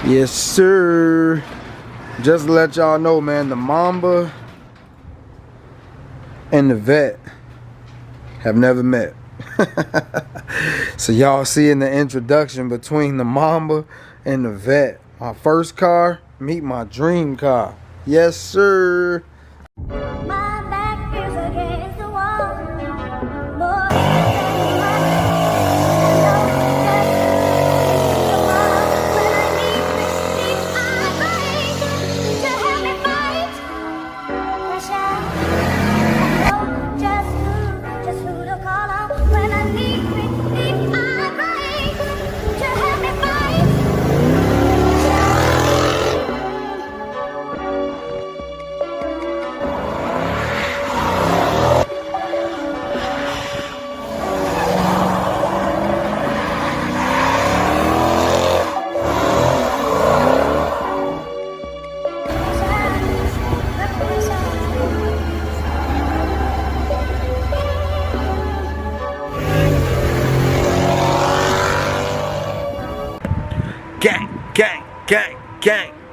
Yes, sir. Just to let y'all know, man, the Mamba and the Vette have never met. So y'all see in the introduction between the Mamba and the Vette, my first car meet my dream car. Yes, sir. My back is against the wall.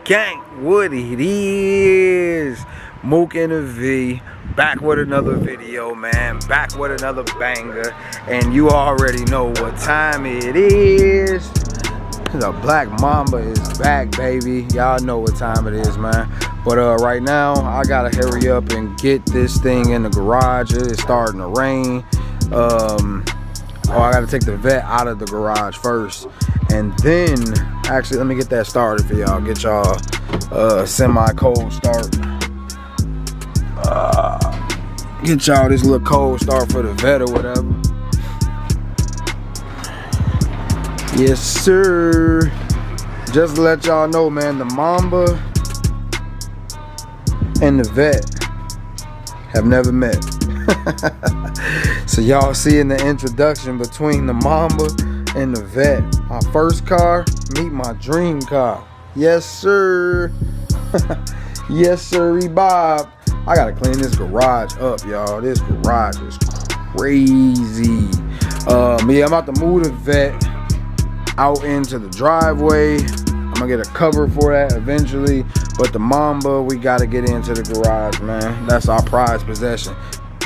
Gang, what it is. Mook and a V, back with another video, man. Back with another banger. And you already know what time it is. The Black Mamba is back, baby. Y'all know what time it is, man. But right now, I gotta hurry up and get this thing in the garage. It's starting to rain. I gotta take the Vette out of the garage first. And then, actually, let me get that started for y'all. Get y'all semi-cold start. Get y'all this little cold start for the Vette or whatever. Yes, sir. Just to let y'all know, man, the Mamba and the Vette have never met. So y'all see in the introduction between the Mamba and the Vette, my first car meet my dream car. Yes, sir. Yes, sir, Bob. I gotta clean this garage up, y'all. This garage is crazy. Yeah, I'm about to move the Vette out into the driveway. I'm gonna get a cover for that eventually. But the Mamba, we gotta get into the garage, man. That's our prized possession.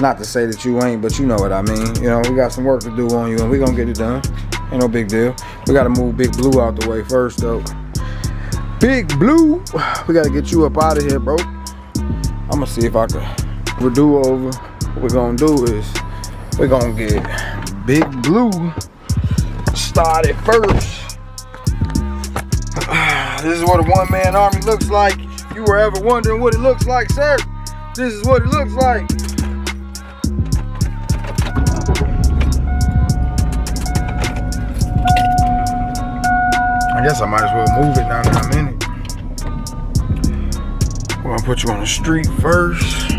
Not to say that you ain't, but you know what I mean. You know, we got some work to do on you, and we gonna get it done. Ain't no big deal. We gotta move Big Blue out the way first, though. Big Blue, we gotta get you up out of here, bro. I'm gonna see if I can do over. What we're gonna do is we're gonna get Big Blue started first. This is what a one-man army looks like. If you were ever wondering what it looks like, sir, this is what it looks like. I guess I might as well move it now that I'm in it. We're gonna put you on the street first.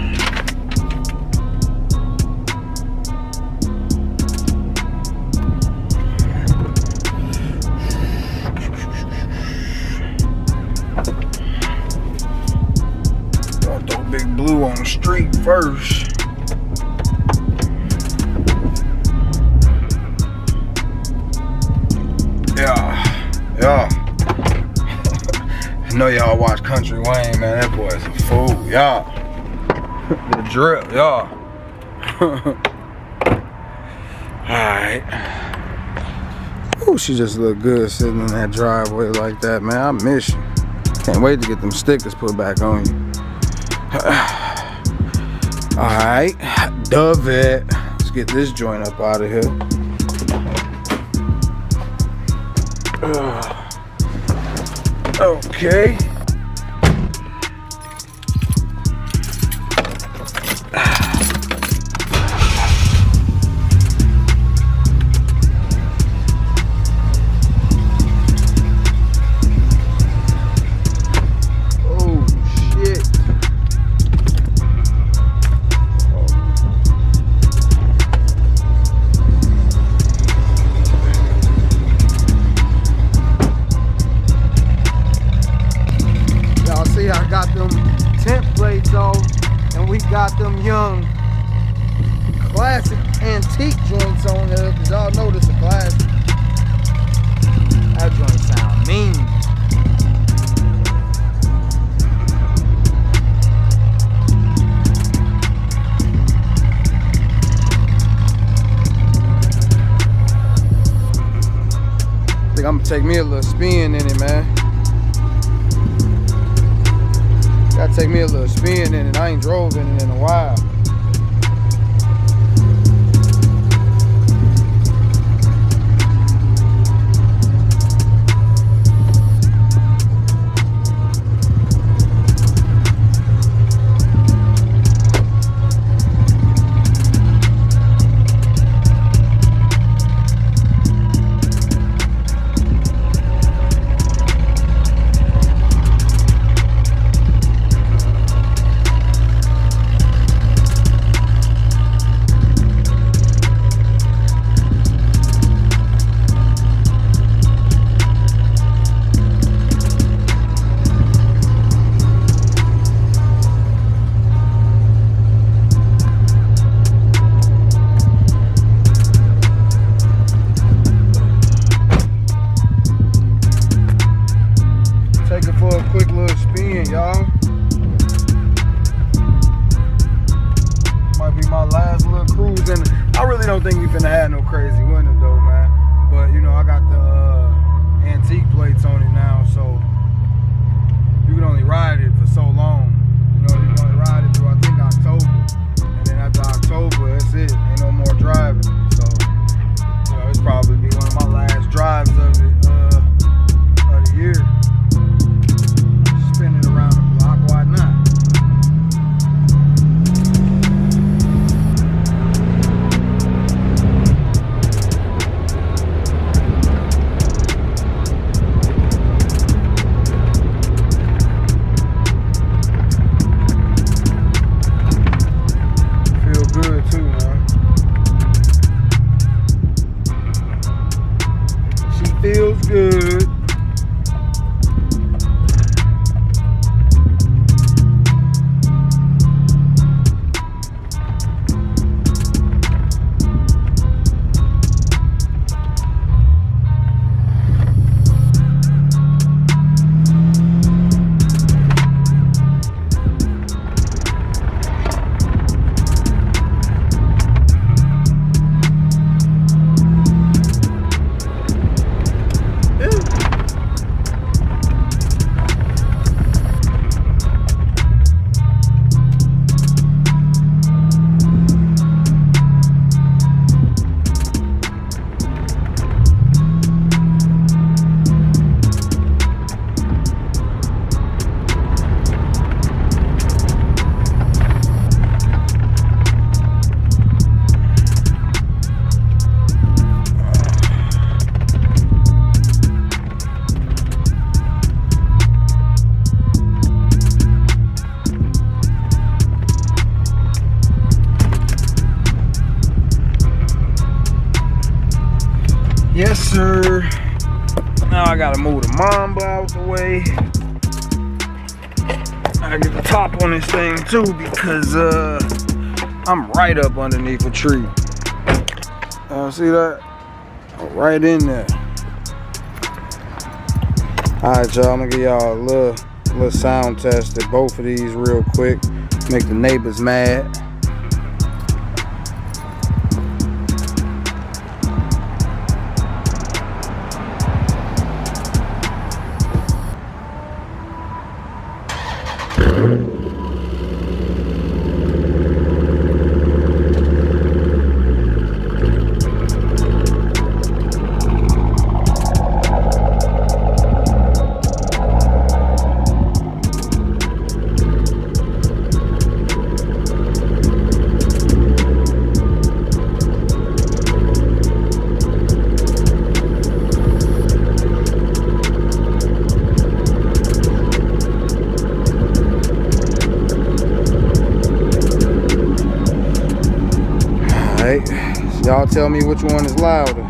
Gonna throw Big Blue on the street first. Yeah. I know y'all watch Country Wayne, man. That boy is a fool, y'all. The drip, y'all. Alright. Ooh, she just look good sitting in that driveway like that, man. I miss you. Can't wait to get them stickers put back on you. Alright, the Vette. Let's get this joint up out of here. Okay. And we got them young classic antique joints on here, because y'all know this a classic. That joint sound mean. think I'm gonna take me a little spin in it, man. Gotta take me a little spin in it. I ain't drove in it in a while. Feels good. Yes, sir. Now I gotta move the Mamba out the way. I get the top on this thing too because I'm right up underneath a tree. See that? Right in there. Alright, y'all, I'm gonna give y'all a little sound test at both of these real quick. Make the neighbors mad. So y'all tell me which one is louder.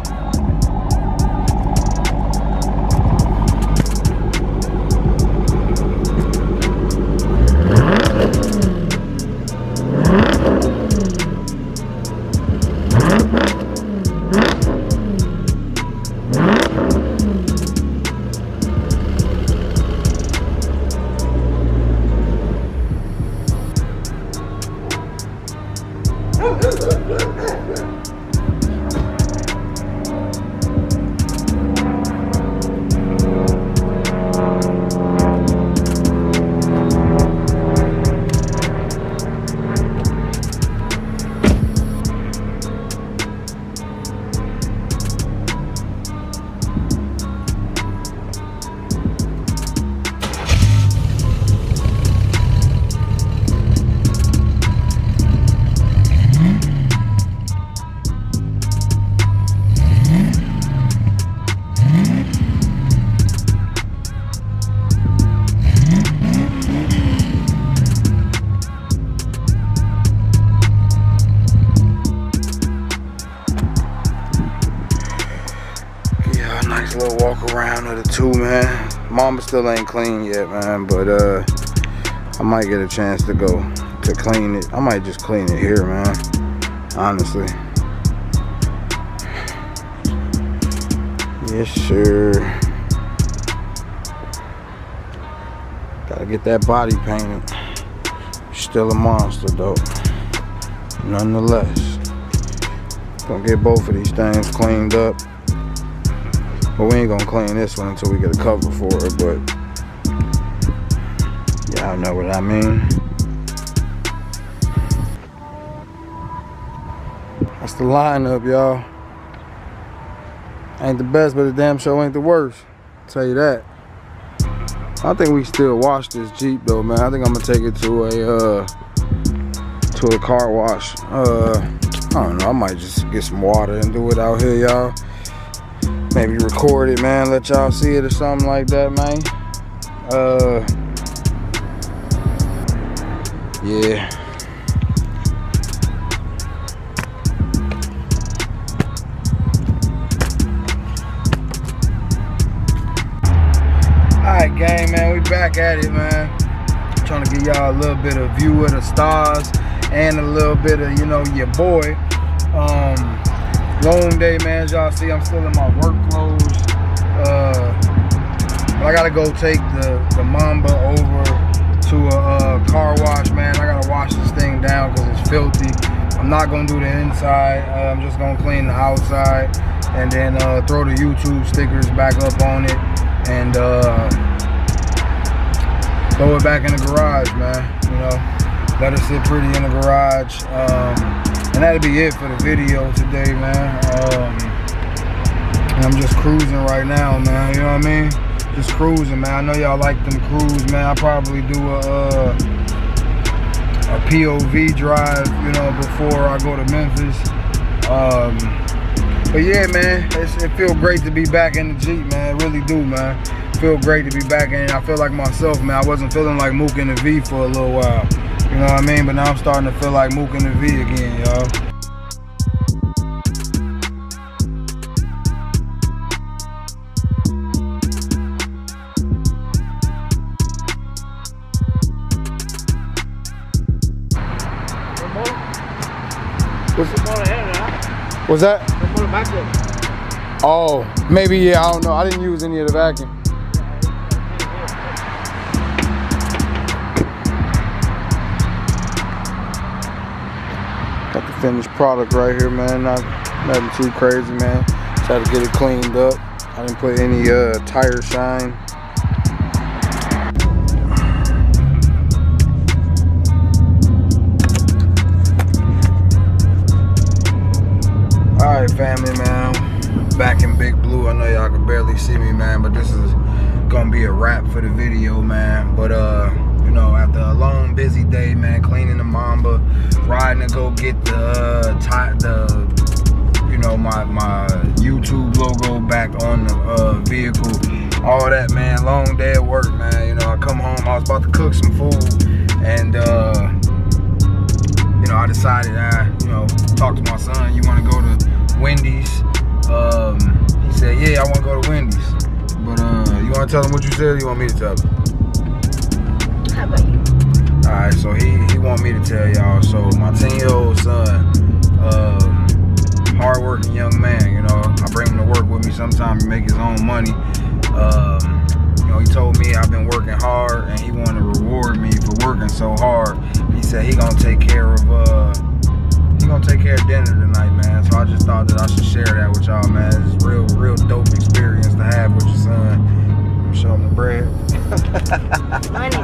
the two, man. Mamba still ain't clean yet, man, but I might get a chance to go to clean it. I might just clean it here, man, honestly. Yes, sir. Gotta get that body painted. Still a monster, though. Nonetheless. Gonna get both of these things cleaned up. But we ain't gonna clean this one until we get a cover for it, but y'all know what I mean. That's the lineup, y'all. Ain't the best, but the damn show ain't the worst. I'll tell you that. I think we still wash this Jeep though, man. I think I'm gonna take it to a car wash. I don't know, I might just get some water and do it out here, y'all. Maybe record it, man, let y'all see it or something like that, man. Yeah. Alright, gang, man, we back at it, man. Trying to give y'all a little bit of view of the stars and a little bit of, you know, your boy. Long day, man. As y'all see, I'm still in my work clothes. But I gotta go take the Mamba over to a car wash, man. I gotta wash this thing down because it's filthy. I'm not gonna do the inside. I'm just gonna clean the outside and then throw the YouTube stickers back up on it and throw it back in the garage, man. You know, let it sit pretty in the garage. And that'll be it for the video today, man. And I'm just cruising right now, man. You know what I mean? Just cruising, man. I know y'all like them cruise, man. I'll probably do a POV drive, you know, before I go to Memphis. But yeah, man, it feels great to be back in the Jeep, man. It really do, man. Feel great to be back in it. I feel like myself, man. I wasn't feeling like Mook in the V for a little while. You know what I mean? But now I'm starting to feel like Mook in the V again, y'all. What's that? Oh, maybe, yeah, I don't know. I didn't use any of the vacuum. Got the finished product right here, man. Nothing too crazy, man. Just had to get it cleaned up. I didn't put any tire shine. Alright, family, man. Back in Big Blue. I know y'all can barely see me, man, but this is gonna be a wrap for the video, man. But you know, after a long busy day, man, cleaning the Mamba, riding to go get the you know, my YouTube logo back on the vehicle, all that, man. Long day at work, man. You know, I come home, I was about to cook some food, and you know, I decided you know, talk to my son. You want to go to Wendy's? He said, yeah, I want to go to Wendy's. But you want to tell him what you said, or you want me to tell him? How about you? Alright, so he want me to tell y'all. So my 10-year-old son, hard-working young man, you know, I bring him to work with me sometimes to make his own money. You know, he told me I've been working hard and he wanted to reward me for working so hard. He said he gonna take care of dinner tonight, man. So I just thought that I should share that with y'all, man. It's a real dope experience to have with your son. Show him the bread. Money.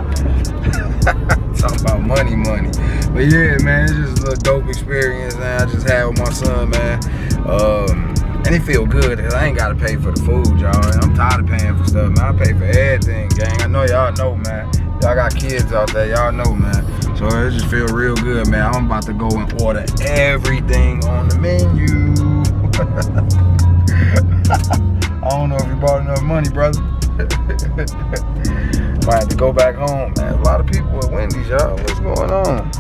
Talking about money. But yeah, man, it's just a little dope experience, man. I just had with my son, man. And it feel good because I ain't gotta pay for the food, y'all. I'm tired of paying for stuff, man. I pay for everything, gang. I know y'all know, man. Y'all got kids out there, y'all know, man. So it just feel real good, man. I'm about to go and order everything on the menu. I don't know if you brought enough money, brother. Might have to go back home, man. A lot of people at Wendy's, y'all. What's going on?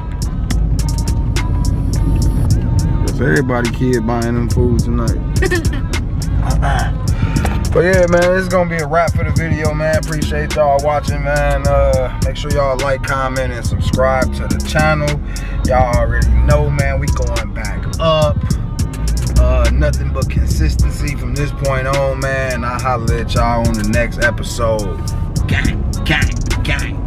Everybody kid buying them food tonight. But yeah, man, this is gonna be a wrap for the video, man. Appreciate y'all watching, man. Make sure y'all like, comment, and subscribe to the channel. Y'all already know, man, we going back up. Nothing but consistency from this point on, man. I'll holler at y'all on the next episode. Gang, gang, gang.